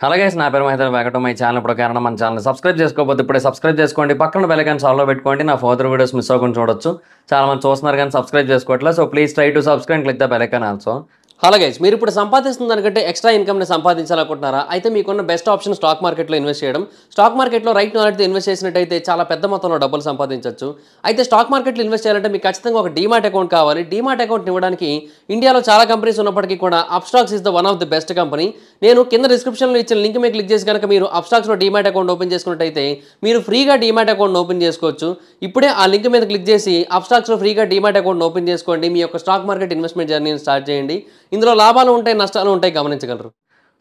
Hello guys, నా పేరు Mahendra. Welcome to my channel. ఇప్పుడు కారణం మన ఛానల్ సబ్స్క్రైబ్ చేసుకోకపోతే ఇప్పుడే సబ్స్క్రైబ్ చేసుకోండి. పక్కన బెల్ ఐకాన్ ఆల్లో పెట్టుకోండి. నా ఫర్దర్ వీడియోస్ మిస్ అవ్వకుండా చూడొచ్చు. చాలా మంది చూస్తున్నారు కానీ సబ్స్క్రైబ్ చేసుకోవట్లేదు. So please try to subscribe and click the bell icon also. Hello guys, మీరు ఇప్పుడు సంపాదిస్తున్న దానికంటే ఎక్స్ట్రా ఇన్కమ్ని సంపాదించాలనుకుంటున్నారా? అయితే మీకున్న బెస్ట్ ఆప్షన్ స్టాక్ మార్కెట్లో ఇన్వెస్ట్ చేయడం. స్టాక్ మార్కెట్లో రైట్ నాలెడ్జ్తో ఇన్వెస్ట్ చేసినట్టయితే చాలా పెద్ద మొత్తంలో డబ్బులు సంపాదించవచ్చు. అయితే స్టాక్ మార్కెట్లో ఇన్వెస్ట్ చేయాలంటే మీకు ఖచ్చితంగా ఒక డీమాట్ అకౌంట్ కావాలి. డీమాట్ అకౌంట్ ఇవ్వడానికి ఇండియాలో చాలా కంపెనీస్ ఉన్నప్పటికీ కూడా Upstox is the one of the best company. నేను కింద డిస్క్రిప్షన్లో ఇచ్చిన లింక్ మీద క్లిక్ చేసి కనుక మీరు అప్స్టాక్స్లో డీమాట్ అకౌంట్ ఓపెన్ చేసుకున్నట్టయితే మీరు ఫ్రీగా డీమాట్ అకౌంట్ ఓపెన్ చేసుకోవచ్చు. ఇప్పుడే ఆ లింక్ మీద క్లిక్ చేసి అప్స్టాక్స్లో ఫ్రీగా డీమాట్ అకౌంట్ ఓపెన్ చేసుకోండి. మీ యొక్క స్టాక్ మార్కెట్ ఇన్వెస్ట్మెంట్ జర్నీని స్టార్ట్ చేయండి. ఇందులో లాభాలు ఉంటాయి, నష్టాలు ఉంటాయి, గమనించగలరు.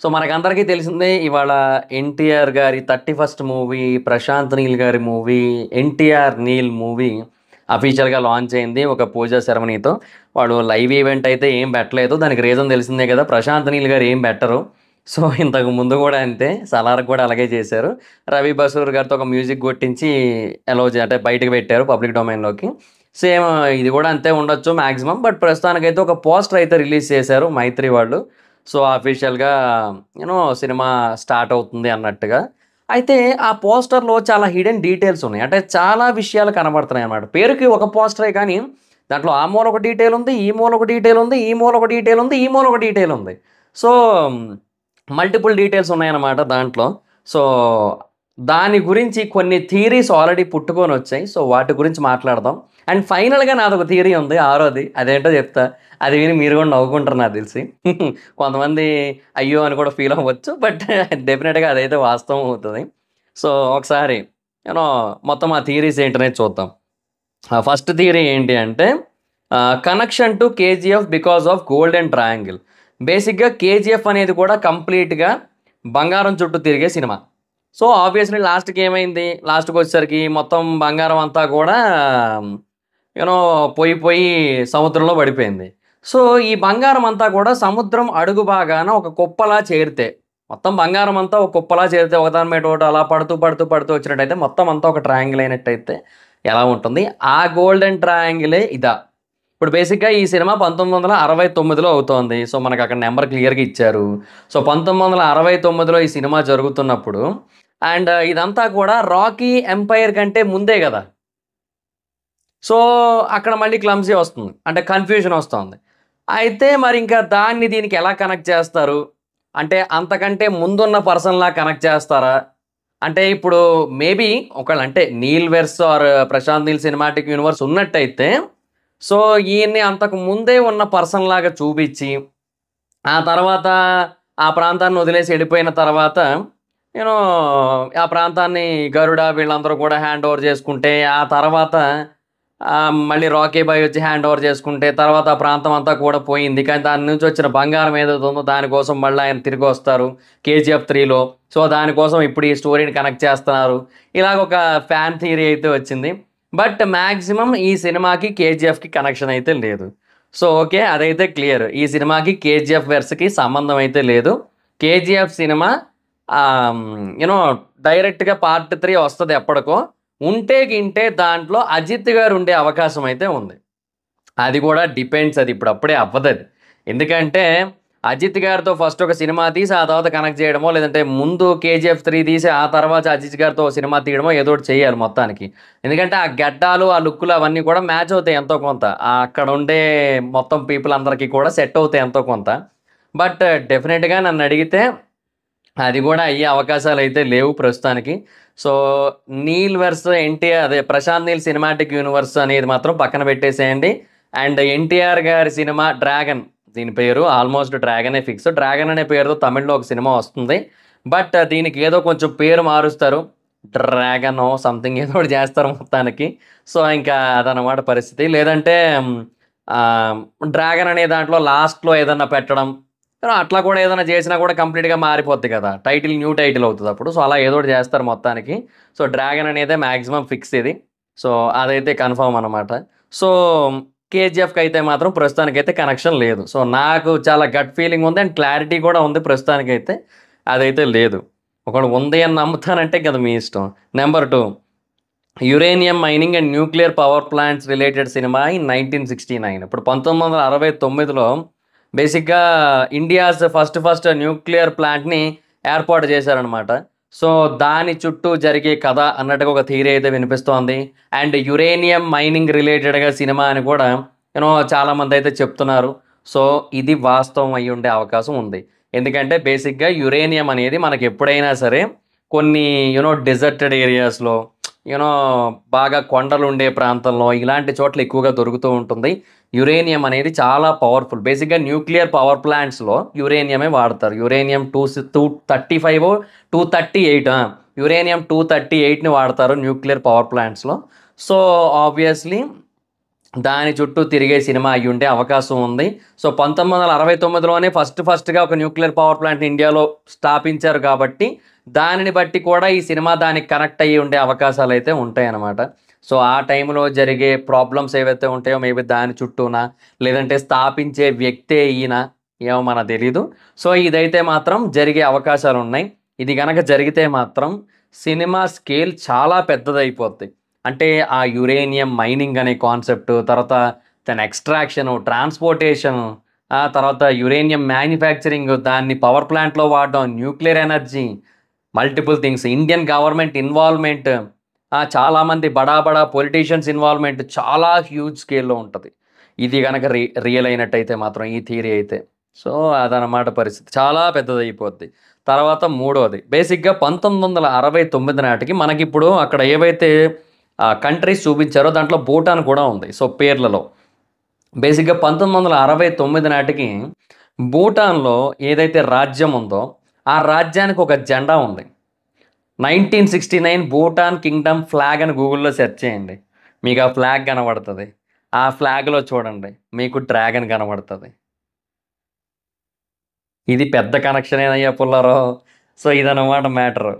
సో మనకందరికీ తెలిసిందే, ఇవాళ ఎన్టీఆర్ గారి 31st మూవీ, ప్రశాంత్ నీల్ గారి మూవీ, ఎన్టీఆర్ నీల్ మూవీ అఫీషియల్గా లాంచ్ అయింది ఒక పూజా సెరమనీతో. వాడు లైవ్ ఈవెంట్ అయితే ఏం పెట్టలేదు. దానికి రీజన్ తెలిసిందే కదా, ప్రశాంత్ నీల్ గారు ఏం పెట్టరు. సో ఇంతకు ముందు కూడా అంతే, సలార్కి కూడా అలాగే చేశారు. రవి బసూర్ గారితో ఒక మ్యూజిక్ కొట్టించి అంటే బయటకు పెట్టారు పబ్లిక్ డొమైన్లోకి. సేమ్ ఇది కూడా అంతే ఉండొచ్చు మ్యాక్సిమం. బట్ ప్రస్తుతానికైతే ఒక పోస్టర్ అయితే రిలీజ్ చేశారు మైత్రి వాళ్ళు. సో అఫీషియల్గా సినిమా స్టార్ట్ అవుతుంది అన్నట్టుగా. అయితే ఆ పోస్టర్లో చాలా హిడెన్ డీటెయిల్స్ ఉన్నాయి. అంటే చాలా విషయాలు కనబడుతున్నాయి అన్నమాట. పేరుకి ఒక పోస్టరే కానీ దాంట్లో ఆ మూల ఒక డీటెయిల్ ఉంది, ఈ మూల ఒక డీటెయిల్ ఉంది, ఈ మూల ఒక డీటెయిల్ ఉంది, ఈ మూల ఒక డీటెయిల్ ఉంది. సో మల్టిపుల్ డీటెయిల్స్ ఉన్నాయన్నమాట దాంట్లో. సో దాని గురించి కొన్ని థియరీస్ ఆల్రెడీ పుట్టుకొని వచ్చాయి. సో వాటి గురించి మాట్లాడదాం. అండ్ ఫైనల్గా నాదొక థియరీ ఉంది, ఆరోది. అదేంటో చెప్తా. అది విని మీరు కూడా నవ్వుకుంటారు నాకు తెలిసి. కొంతమంది అయ్యో అని కూడా ఫీల్ అవ్వచ్చు. బట్ డెఫినెట్గా అదైతే వాస్తవం అవుతుంది. సో ఒకసారి మొత్తం ఆ థియరీస్ ఏంటనేది చూద్దాం. ఫస్ట్ థియరీ ఏంటి అంటే connection to KGF because of golden triangle. బేసిక్గా కేజీఎఫ్ అనేది కూడా కంప్లీట్గా బంగారం చుట్టూ తిరిగే సినిమా. సో ఆబ్వియస్లీ లాస్ట్కి ఏమైంది, లాస్ట్కి వచ్చేసరికి మొత్తం బంగారం అంతా కూడా పోయి సముద్రంలో పడిపోయింది. సో ఈ బంగారం అంతా కూడా సముద్రం అడుగు భాగాన ఒక కుప్పలా చేరితే, మొత్తం బంగారం అంతా ఒక కుప్పలా చేరితే, ఒకదాని మీద ఒకటి అలా పడుతూ పడుతూ పడుతూ వచ్చినట్టయితే మొత్తం అంతా ఒక ట్రయాంగిల్ అయినట్టయితే ఎలా ఉంటుంది? ఆ గోల్డెన్ ట్రయాంగిలే ఇదా. ఇప్పుడు బేసిక్గా ఈ సినిమా 1969లో అవుతోంది. సో మనకు అక్కడ నెంబర్ క్లియర్గా ఇచ్చారు. సో 1969లో ఈ సినిమా జరుగుతున్నప్పుడు అండ్ ఇదంతా కూడా రాకీ ఎంపైర్ కంటే ముందే కదా. సో అక్కడ మళ్ళీ క్లమ్సీ వస్తుంది, అంటే కన్ఫ్యూజన్ వస్తుంది. అయితే మరి ఇంకా దాన్ని దీనికి ఎలా కనెక్ట్ చేస్తారు? అంటే అంతకంటే ముందున్న పర్సన్లా కనెక్ట్ చేస్తారా? అంటే ఇప్పుడు మేబీ ఒకళ్ళు అంటే Neel verse or Prashanth Neel cinematic universe ఉన్నట్టయితే సో ఈయన్ని అంతకు ముందే ఉన్న పర్సన్ లాగా చూపించి ఆ తర్వాత ఆ ప్రాంతాన్ని వదిలేసి వెళ్ళిపోయిన తర్వాత ఆ ప్రాంతాన్ని గరుడ వీళ్ళందరూ కూడా హ్యాండ్ ఓవర్ చేసుకుంటే, ఆ తర్వాత మళ్ళీ రాకీ బాయ్ వచ్చి హ్యాండ్ ఓవర్ చేసుకుంటే, తర్వాత ఆ ప్రాంతం అంతా కూడా పోయింది. కానీ దాని నుంచి వచ్చిన బంగారం ఏదైతే ఉందో దానికోసం మళ్ళీ ఆయన తిరిగి వస్తారు కేజీఎఫ్ 3లో. సో దానికోసం ఇప్పుడు ఈ స్టోరీని కనెక్ట్ చేస్తున్నారు. ఇలాగ ఒక ఫ్యాన్ థియరీ అయితే వచ్చింది. బట్ మ్యాక్సిమం ఈ సినిమాకి కేజీఎఫ్కి కనెక్షన్ అయితే లేదు. సో ఓకే, అదైతే క్లియర్. ఈ సినిమాకి కేజీఎఫ్ వెర్స్కి సంబంధం అయితే లేదు. కేజీఎఫ్ సినిమా డైరెక్ట్గా పార్ట్ 3 వస్తుంది ఎప్పటికో. ఉంటే గింటే దాంట్లో అజిత్ గారు ఉండే అవకాశం అయితే ఉంది. అది కూడా డిపెండ్స్, అది ఇప్పుడు అప్పుడే అవ్వదు అది. ఎందుకంటే అజిత్ గారితో ఫస్ట్ ఒక సినిమా తీసి ఆ తర్వాత కనెక్ట్ చేయడమో, లేదంటే ముందు కేజీఎఫ్ 3 తీసి ఆ తర్వాత అజిత్ గారితో సినిమా తీయడమో ఏదో ఒకటి చేయాలి మొత్తానికి. ఎందుకంటే ఆ గడ్డాలు ఆ లుక్కులు అవన్నీ కూడా మ్యాచ్ అవుతాయి ఎంతో కొంత. అక్కడ ఉండే మొత్తం పీపుల్ అందరికీ కూడా సెట్ అవుతాయి ఎంతో కొంత. బట్ డెఫినెట్గా నన్ను అడిగితే అది కూడా అయ్యే అవకాశాలు అయితే లేవు ప్రస్తుతానికి. సో నీల్ వెర్స్ ఎన్టీఆర్, అదే ప్రశాంత్ నీల్ సినిమాటిక్ యూనివర్స్ అనేది మాత్రం పక్కన పెట్టేసేయండి. అండ్ ఎన్టీఆర్ గారి సినిమా డ్రాగన్, దీని పేరు ఆల్మోస్ట్ డ్రాగనే ఫిక్స్. డ్రాగన్ అనే పేరుతో తమిళ్లో ఒక సినిమా వస్తుంది. బట్ దీనికి ఏదో కొంచెం పేరు మారుస్తారు, డ్రాగన్ సంథింగ్ ఏదో ఒకటి చేస్తారు మొత్తానికి. సో ఇంకా అదనమాట పరిస్థితి. లేదంటే డ్రాగన్ అనే దాంట్లో లాస్ట్లో ఏదన్నా పెట్టడం, అట్లా కూడా ఏదైనా చేసినా కూడా కంప్లీట్గా మారిపోద్ది కదా, టైటిల్ న్యూ టైటిల్ అవుతుంది అప్పుడు. సో అలా ఏదో ఒకటి చేస్తారు మొత్తానికి. సో డ్రాగన్ అనేదే మ్యాక్సిమం ఫిక్స్ ఇది. సో అదైతే కన్ఫర్మ్ అనమాట. సో కేజీఎఫ్కి అయితే మాత్రం ప్రస్తుతానికైతే కనెక్షన్ లేదు. సో నాకు చాలా గట్ ఫీలింగ్ ఉంది అండ్ క్లారిటీ కూడా ఉంది ప్రస్తుతానికైతే అదైతే లేదు. ఒకడు ఉంది అని నమ్ముతానంటే కదా మీ ఇష్టం. Number 2, uranium mining and nuclear power plants related cinema in 1969. ఇప్పుడు 1969లో బేసిక్గా ఇండియాస్ ఫస్ట్ న్యూక్లియర్ ప్లాంట్ని ఏర్పాటు చేశారనమాట. సో దాని చుట్టూ జరిగే కథ అన్నట్టుగా ఒక థియరీ అయితే వినిపిస్తోంది. అండ్ యురేనియం మైనింగ్ రిలేటెడ్గా సినిమా అని కూడా చాలామంది అయితే చెప్తున్నారు. సో ఇది వాస్తవం అయి ఉండే అవకాశం ఉంది. ఎందుకంటే బేసిక్గా యురేనియం అనేది మనకి ఎప్పుడైనా సరే కొన్ని డెజర్టెడ్ ఏరియాస్లో యూనో బాగా కొండలు ఉండే ప్రాంతంలో ఇలాంటి చోట్ల ఎక్కువగా దొరుకుతూ ఉంటుంది. యురేనియం అనేది చాలా పవర్ఫుల్. బేసిక్గా న్యూక్లియర్ పవర్ ప్లాంట్స్లో యురేనియమే వాడతారు. యురేనియం 235 238 యురేనియం 238ని వాడతారు న్యూక్లియర్ పవర్ ప్లాంట్స్లో. సో ఆబ్వియస్లీ దాని చుట్టూ తిరిగే సినిమా అయ్యి ఉండే అవకాశం ఉంది. సో 1969లోనే ఫస్ట్గా ఒక న్యూక్లియర్ పవర్ ప్లాంట్ ఇండియాలో స్థాపించారు కాబట్టి దానిని బట్టి కూడా ఈ సినిమా దానికి కనెక్ట్ అయ్యి ఉండే అవకాశాలు అయితే ఉంటాయన్నమాట. సో ఆ టైంలో జరిగే ప్రాబ్లమ్స్ ఏవైతే ఉంటాయో మేబీ దాని చుట్టూన, లేదంటే స్థాపించే వ్యక్తే ఈయన, ఏమో మనకు తెలీదు. సో ఇదైతే మాత్రం జరిగే అవకాశాలు ఉన్నాయి. ఇది కనుక జరిగితే మాత్రం సినిమా స్కేల్ చాలా పెద్దదైపోద్ది. అంటే ఆ యురేనియం మైనింగ్ అనే కాన్సెప్ట్, తర్వాత దాని ఎక్స్ట్రాక్షను, ట్రాన్స్పోర్టేషన్, ఆ తర్వాత యురేనియం మ్యానుఫ్యాక్చరింగ్, దాన్ని పవర్ ప్లాంట్లో వాడడం, nuclear energy, multiple things, Indian government involvement, చాలామంది బడా పొలిటీషియన్స్ ఇన్వాల్వ్మెంట్ చాలా హ్యూజ్ స్కేల్లో ఉంటుంది. ఇది కనుక రియల్ అయినట్టయితే మాత్రం ఈ థియరీ అయితే. సో అదనమాట పరిస్థితి, చాలా పెద్దదైపోద్ది. తర్వాత మూడోది బేసిక్గా 1969 నాటికి మనకిప్పుడు అక్కడ ఏవైతే కంట్రీస్ చూపించారో దాంట్లో భూటాన్ కూడా ఉంది. సో పేర్లలో బేసిక్గా 1969 నాటికి భూటాన్లో ఏదైతే రాజ్యం ఉందో ఆ రాజ్యానికి ఒక జెండా ఉంది. 1969 భూటాన్ కింగ్డమ్ ఫ్లాగ్ అని గూగుల్లో సెర్చ్ చేయండి, మీకు ఆ ఫ్లాగ్ కనబడుతుంది. ఆ ఫ్లాగ్లో చూడండి మీకు డ్రాగన్ కనబడుతుంది. ఇది పెద్ద కనెక్షన్ ఏనయ్యా పుల్లారో. సో ఇదన్నమాట మ్యాటర్.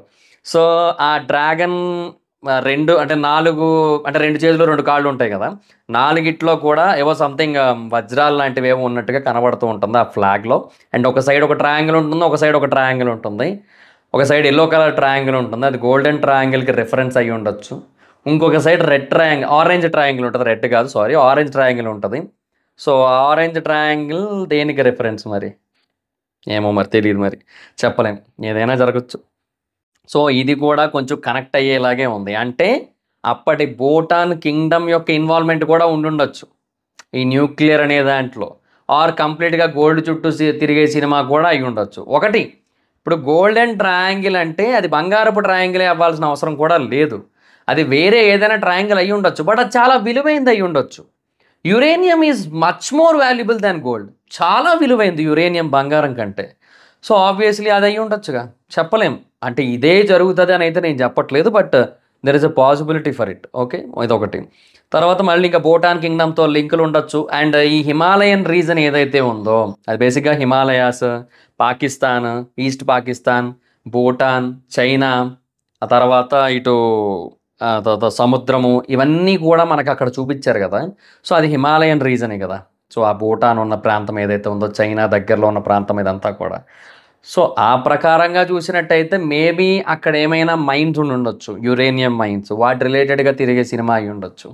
సో ఆ డ్రాగన్ రెండు అంటే 2 చేతులు 2 కాళ్ళు ఉంటాయి కదా, 4గిట్లో కూడా ఏవో సంథింగ్ వజ్రాలు లాంటివి ఏవో ఉన్నట్టుగా కనబడుతూ ఉంటుంది ఆ ఫ్లాగ్లో. అండ్ ఒక సైడ్ ఒక ట్రయాంగిల్ ఉంటుంది, ఒక సైడ్ ఒక ట్రయాంగిల్ ఉంటుంది, ఒక సైడ్ ఎల్లో కలర్ ట్రయాంగిల్ ఉంటుంది, అది గోల్డెన్ ట్రయాంగిల్కి రిఫరెన్స్ అయ్యి ఉండొచ్చు. ఇంకొక సైడ్ ఆరెంజ్ ట్రయాంగిల్ ఉంటుంది, రెడ్ కాదు సారీ, ఆరెంజ్ ట్రయాంగిల్ ఉంటుంది. సో ఆరెంజ్ ట్రయాంగిల్ దేనికి రిఫరెన్స్ మరి ఏమో మరి తెలియదు, మరి చెప్పలేం, ఏదైనా జరగచ్చు. సో ఇది కూడా కొంచెం కనెక్ట్ అయ్యేలాగే ఉంది. అంటే అప్పటి భూటాన్ కింగ్డమ్ యొక్క ఇన్వాల్వ్మెంట్ కూడా ఉండుండొచ్చు ఈ న్యూక్లియర్ అనే దాంట్లో. ఆర్ కంప్లీట్గా గోల్డ్ చుట్టూ తిరిగే సినిమా కూడా అయి ఉండొచ్చు. ఒకటి, ఇప్పుడు గోల్డెన్ ట్రయాంగిల్ అంటే అది బంగారపు ట్రయాంగిలే అవ్వాల్సిన అవసరం కూడా లేదు, అది వేరే ఏదైనా ట్రయాంగిల్ అయి ఉండొచ్చు, బట్ అది చాలా విలువైనది అయి ఉండొచ్చు. Uranium is much more valuable than gold, చాలా విలువైంది యురేనియం బంగారం కంటే. సో ఆబ్వియస్లీ అది అయ్యి ఉండొచ్చుగా, చెప్పలేం. అంటే ఇదే జరుగుతుంది అని అయితే నేను చెప్పట్లేదు, but there is a possibility for it. Okay, ఇదొకటి. తర్వాత మళ్ళీ ఇంకా భూటాన్ కింగ్డమ్తో లింకులు ఉండొచ్చు. అండ్ ఈ హిమాలయన్ రీజన్ ఏదైతే ఉందో అది బేసిక్గా హిమాలయాస్, పాకిస్తాన్, ఈస్ట్ పాకిస్తాన్, భూటాన్, చైనా, ఆ తర్వాత ఇటు తర్వాత సముద్రము, ఇవన్నీ కూడా మనకు అక్కడ చూపించారు కదా. సో అది హిమాలయన్ రీజనే కదా. సో ఆ భూటాన్ ఉన్న ప్రాంతం ఏదైతే ఉందో, చైనా దగ్గరలో ఉన్న ప్రాంతం ఇదంతా కూడా. సో ఆ ప్రకారంగా చూసినట్టయితే మేబీ అక్కడ ఏమైనా మైన్స్ ఉండొచ్చు, యురేనియం మైన్స్, వాటి రిలేటెడ్గా తిరిగే సినిమా అయి ఉండొచ్చు.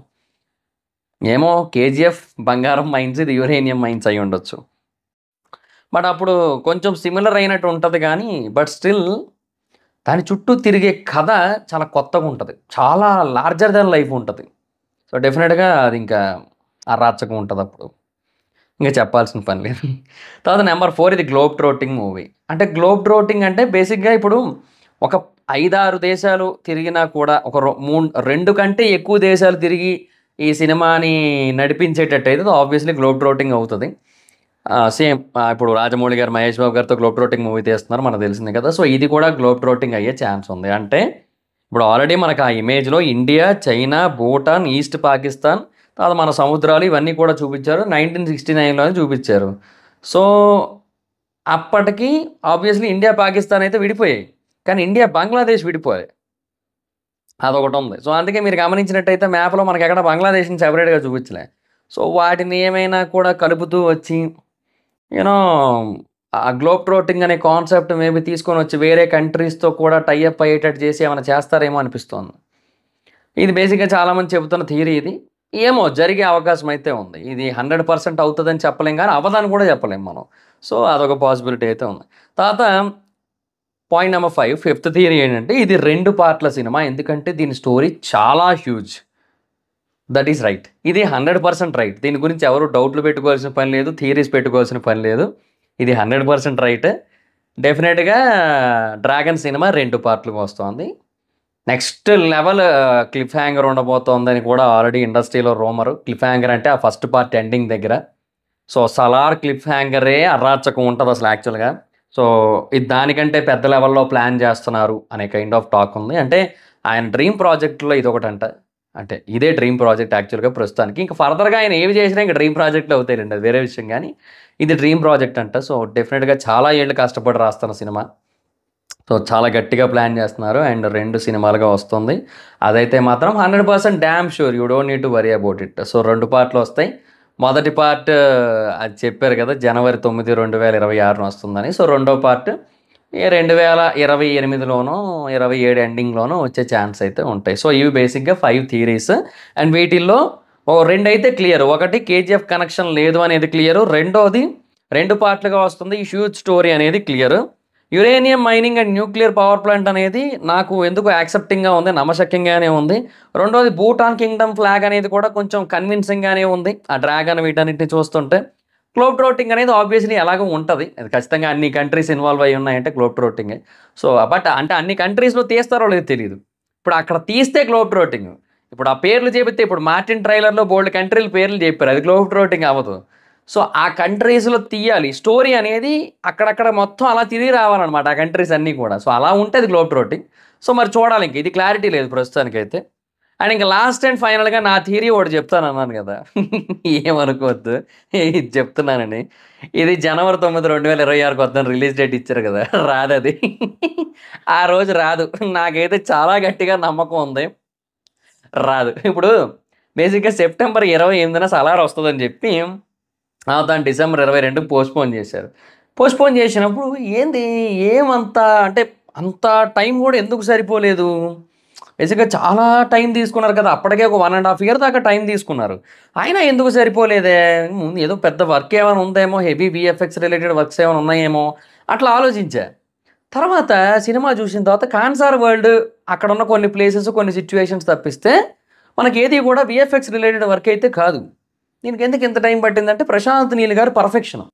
ఏమో కేజీఎఫ్ బంగారం మైన్స్, ఇది యురేనియం మైన్స్ అయి ఉండొచ్చు. బట్ అప్పుడు కొంచెం సిమిలర్ అయినట్టు ఉంటుంది కానీ, బట్ స్టిల్ దాని చుట్టూ తిరిగే కథ చాలా కొత్తగా ఉంటుంది, చాలా లార్జర్ దాన్ లైఫ్ ఉంటుంది. సో డెఫినెట్గా అది ఇంకా అరాచకం ఉంటుంది అప్పుడు, ఇంకా చెప్పాల్సిన పని లేదు. తర్వాత నెంబర్ 4, ఇది గ్లోబ్ ట్రోటింగ్ మూవీ. అంటే గ్లోబ్ ట్రోటింగ్ అంటే బేసిక్గా ఇప్పుడు ఒక 5-6 దేశాలు తిరిగినా కూడా ఒక 2 కంటే ఎక్కువ దేశాలు తిరిగి ఈ సినిమాని నడిపించేటట్టయితే ఆబ్వియస్లీ గ్లోబ్ ట్రోటింగ్ అవుతుంది. సేమ్ ఇప్పుడు రాజమౌళి గారు మహేష్ బాబు గారితో గ్లోబ్ ట్రోటింగ్ మూవీ తీస్తున్నారు, మనకు తెలిసింది కదా. సో ఇది కూడా గ్లోబ్ ట్రోటింగ్ అయ్యే ఛాన్స్ ఉంది. అంటే ఇప్పుడు ఆల్రెడీ మనకు ఆ ఇమేజ్లో India, China, Bhutan, east Pakistan, తర్వాత మన సముద్రాలు ఇవన్నీ కూడా చూపించారు. 1969లోనే చూపించారు. సో అప్పటికి ఆబ్వియస్లీ ఇండియా పాకిస్తాన్ అయితే విడిపోయాయి, కానీ ఇండియా బంగ్లాదేశ్ విడిపోయాయి, అదొకటి ఉంది. సో అందుకే మీరు గమనించినట్టయితే మ్యాప్లో మనకి ఎక్కడ బంగ్లాదేశ్ని సెపరేట్గా చూపించలే. సో వాటిని ఏమైనా కూడా కలుపుతూ వచ్చి యూనో ఆ గ్లోబ్ ట్రోటింగ్ అనే కాన్సెప్ట్ మేబీ తీసుకొని వచ్చి వేరే కంట్రీస్తో కూడా టైఅప్ అయ్యేటట్టు చేసి ఏమైనా చేస్తారేమో అనిపిస్తుంది. ఇది బేసిక్గా చాలామంది చెబుతున్న థియరీ ఇది. ఏమో జరిగే అవకాశం అయితే ఉంది. ఇది 100% అవుతుందని చెప్పలేం, కానీ అవ్వదని కూడా చెప్పలేం మనం. సో అదొక పాసిబిలిటీ అయితే ఉంది. తర్వాత పాయింట్ నెంబర్ 5 ఫిఫ్త్ థియరీ ఏంటంటే ఇది 2 పార్ట్ల సినిమా. ఎందుకంటే దీని స్టోరీ చాలా హ్యూజ్. That is right. ఇది 100% రైట్. దీని గురించి ఎవరు డౌట్లు పెట్టుకోవాల్సిన పని లేదు, థియరీస్ పెట్టుకోవాల్సిన పని లేదు. ఇది 100% రైట్. డెఫినెట్గా డ్రాగన్ సినిమా 2 పార్ట్లుగా వస్తుంది. నెక్స్ట్ లెవెల్ క్లిఫ్ హ్యాంగర్ ఉండబోతోందని కూడా ఆల్రెడీ ఇండస్ట్రీలో రూమరు. క్లిఫ్ హ్యాంగర్ అంటే ఆ ఫస్ట్ పార్ట్ ఎండింగ్ దగ్గర. సో సలార్ క్లిఫ్ హ్యాంగరే అరాచకం ఉంటుంది అసలు యాక్చువల్గా. సో ఇది దానికంటే పెద్ద లెవెల్లో ప్లాన్ చేస్తున్నారు అనే కైండ్ ఆఫ్ టాక్ ఉంది. అంటే ఆయన డ్రీమ్ ప్రాజెక్ట్లో ఇది ఒకటంట. అంటే ఇదే డ్రీమ్ ప్రాజెక్ట్ యాక్చువల్గా ప్రస్తుతానికి. ఇంకా ఫర్దర్గా ఆయన ఏమి చేసినా ఇంకా డ్రీమ్ ప్రాజెక్ట్లో అవుతాయండి, అది వేరే విషయం. కానీ ఇది డ్రీమ్ ప్రాజెక్ట్ అంట. సో డెఫినెట్గా చాలా ఏళ్ళు కష్టపడి రాస్తున్న సినిమా. సో చాలా గట్టిగా ప్లాన్ చేస్తున్నారు అండ్ 2 సినిమాలుగా వస్తుంది. అదైతే మాత్రం 100% damn sure. You don't need to worry about it. So 2 పార్ట్లు వస్తాయి. మొదటి పార్ట్ అది చెప్పారు కదా జనవరి 9, 2026 వస్తుందని. సో రెండో పార్ట్ 2028లోనో 27 ఎండింగ్లోనో వచ్చే ఛాన్స్ అయితే ఉంటాయి. సో ఇవి బేసిక్గా 5 థియరీస్. అండ్ వీటిల్లో 2 అయితే క్లియర్. ఒకటి కేజీఎఫ్ కనెక్షన్ లేదు అనేది క్లియరు. రెండోది 2 పార్ట్లుగా వస్తుంది ఈ హ్యూజ్ స్టోరీ అనేది clear. Uranium mining and nuclear power plant అనేది నాకు ఎందుకు యాక్సెప్టింగ్గా ఉంది, నమ్మశక్యంగానే ఉంది. రెండోది భూటాన్ కింగ్డమ్ ఫ్లాగ్ అనేది కూడా కొంచెం కన్విన్సింగ్గానే ఉంది ఆ డ్రాగన్ వీటన్నిటిని చూస్తుంటే. గ్లోబ్ ట్రోటింగ్ అనేది ఆబ్వియస్లీ ఎలాగో ఉంటుంది, అది ఖచ్చితంగా అన్ని కంట్రీస్ ఇన్వాల్వ్ అయ్యి ఉన్నాయంటే గ్లోబ్ ట్రోటింగే. సో బట్ అంటే అన్ని కంట్రీస్లో తీస్తారో లేదో తెలియదు. ఇప్పుడు అక్కడ తీస్తే గ్లోబ్ ట్రోటింగ్. ఇప్పుడు ఆ పేర్లు చెబితే ఇప్పుడు మార్టిన్ ట్రైలర్లో బోల్డ్ కంట్రీల పేర్లు చెప్పారు, అది గ్లోబ్ ట్రోటింగ్ అవ్వదు. సో ఆ కంట్రీస్లో తీయాలి స్టోరీ అనేది, అక్కడక్కడ మొత్తం అలా తిరిగి రావాలన్నమాట ఆ కంట్రీస్ అన్నీ కూడా. సో అలా ఉంటుంది గ్లోబ్ ట్రోటింగ్. సో మరి చూడాలి, ఇంక ఇది క్లారిటీ లేదు ప్రస్తుతానికైతే. అండ్ ఇంకా లాస్ట్ అండ్ ఫైనల్గా నా థియరీ ఒకటి చెప్తాను అన్నాను కదా, ఏమనుకోవద్దు ఇది చెప్తున్నానండి. ఇది జనవరి 9, 2026 వద్దని రిలీజ్ డేట్ ఇచ్చారు కదా, రాదు అది. ఆ రోజు రాదు. నాకైతే చాలా గట్టిగా నమ్మకం ఉంది రాదు. ఇప్పుడు బేసిక్గా సెప్టెంబర్ 28న సలార్ వస్తుందని చెప్పి దాన్ని డిసెంబర్ 22కి పోస్ట్పోన్ చేశారు. పోస్ట్పోన్ చేసినప్పుడు ఏంది ఏమంతా అంటే అంత టైం కూడా ఎందుకు సరిపోలేదు? బేసిక్గా చాలా టైం తీసుకున్నారు కదా, అప్పటికే ఒక 1.5 year దాకా టైం తీసుకున్నారు. అయినా ఎందుకు సరిపోలేదే? ముందు ఏదో పెద్ద వర్క్ ఏమైనా ఉందేమో, హెవీ విఎఫ్ఎక్స్ రిలేటెడ్ వర్క్స్ ఏమైనా ఉన్నాయేమో అట్లా ఆలోచించా. తర్వాత సినిమా చూసిన తర్వాత కాన్సార్ వరల్డ్ అక్కడ ఉన్న కొన్ని ప్లేసెస్ కొన్ని సిచ్యువేషన్స్ తప్పిస్తే మనకి ఏది కూడా విఎఫ్ఎక్స్ రిలేటెడ్ వర్క్ అయితే కాదు. దీనికి ఎందుకు ఇంత టైం పట్టిందంటే ప్రశాంత్ నీల్ గారు పర్ఫెక్షన్.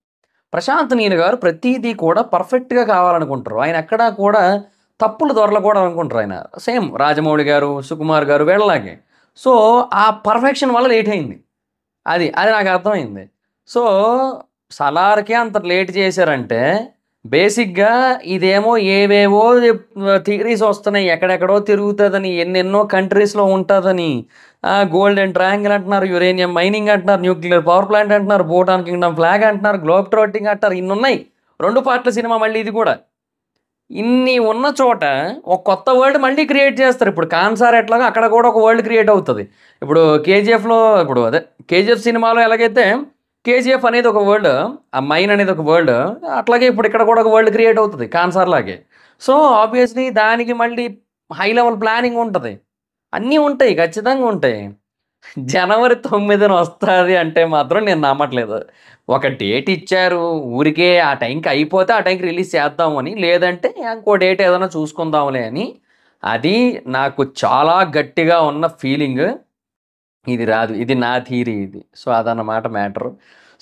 ప్రశాంత్ నీల్ గారు ప్రతిదీ కూడా పర్ఫెక్ట్గా కావాలనుకుంటారు. ఆయన ఎక్కడా కూడా తప్పులు దొరలకూడదు అనుకుంటారు ఆయన. సేమ్ రాజమౌళి గారు, సుకుమార్ గారు వీళ్ళలాగే. సో ఆ పర్ఫెక్షన్ వల్ల లేట్ అయింది. అది నాకు అర్థమైంది. సో సలార్కే అంత లేట్ చేశారంటే బేసిక్గా ఇదేమో ఏవేవో థియరీస్ వస్తున్నాయి, ఎక్కడెక్కడో తిరుగుతుందని, ఎన్నెన్నో కంట్రీస్లో ఉంటుందని. గోల్డెన్ ట్రయాంగిల్ అంటున్నారు, యురేనియం మైనింగ్ అంటున్నారు, న్యూక్లియర్ పవర్ ప్లాంట్ అంటున్నారు, భూటాన్ కింగ్డమ్ ఫ్లాగ్ అంటున్నారు, గ్లోబ్ ట్రోటింగ్ అంటారు. ఇన్ని ఉన్నాయి. 2 పార్ట్ల సినిమా మళ్ళీ ఇది కూడా. ఇన్ని ఉన్న చోట ఒక కొత్త వరల్డ్ మళ్ళీ క్రియేట్ చేస్తారు. ఇప్పుడు కాన్సార్ ఎట్లాగా అక్కడ కూడా ఒక వరల్డ్ క్రియేట్ అవుతుంది. ఇప్పుడు కేజీఎఫ్లో ఇప్పుడు కేజీఎఫ్ సినిమాలో ఎలాగైతే కేజీఎఫ్ అనేది ఒక వరల్డ్, ఆ మైన్ అనేది ఒక వరల్డ్, అట్లాగే ఇప్పుడు ఇక్కడ కూడా ఒక వరల్డ్ క్రియేట్ అవుతుంది కాన్సార్ లాగే. సో ఆబ్వియస్లీ దానికి మళ్ళీ హై లెవెల్ ప్లానింగ్ ఉంటుంది, అన్నీ ఉంటాయి, ఖచ్చితంగా ఉంటాయి. జనవరి 9న వస్తుంది అంటే మాత్రం నేను నమ్మట్లేదు. ఒక డేట్ ఇచ్చారు ఊరికే, ఆ టైంకి అయిపోతే ఆ టైంకి రిలీజ్ చేద్దామని, లేదంటే ఇంకో డేట్ ఏదైనా చూసుకుందాంలే అని. అది నాకు చాలా గట్టిగా ఉన్న ఫీలింగ్. ఇది రాదు, ఇది నా థియరీ ఇది. సో అదన్నమాట మ్యాటరు.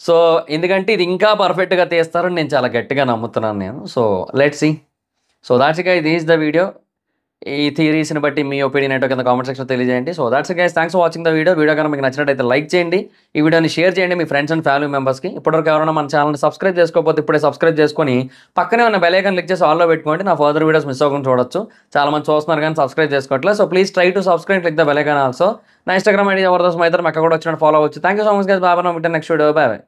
సో ఎందుకంటే ఇది ఇంకా పర్ఫెక్ట్గా తీస్తారని నేను చాలా గట్టిగా నమ్ముతున్నాను నేను. So let's see. So that's guys, this is the video. ఈ థియరీస్ని బట్టి మీ ఒపీనియన్ ఏంటో కింద కామెంట్ సెక్షన్లో తెలియజేయండి. So that's guys, thanks for watching the video. Video కనుక మీకు నచ్చినట్టయితే లైక్ చేయండి, ఈ వీడియోని షేర్ చేయండి మీ ఫ్రెండ్స్ అండ్ ఫ్యామిలీ మెంబర్స్కి. ఇప్పటివరకు ఎవరైనా మన ఛానల్ని సబ్స్క్రైబ్ చేసుకోకపోతే ఇప్పుడే సబ్స్క్రైబ్ చేసుకొని పక్కనే ఉన్న బెల్ ఐకాన్ క్లిక్ చేసి ఆల్లో పెట్టుకోండి. నా ఫర్దర్ వీడియోస్ మిస్ అవ్వకుండా చూడొచ్చు. చాలా మంది చూస్తున్నారు కానీ సబ్స్క్రైబ్ చేసుకోవట్లేదు. So please try to subscribe, click the bell icon also. నా ఇన్స్టాగ్రామ్ ఐడి జబర్దస్త్ మైదర్, అక్కడ కూడా వచ్చినట్టు ఫాలో అవ్వచ్చు. Thank you so much guys. బాబా, నా నెక్స్ట్ వీడియో. బాయ్.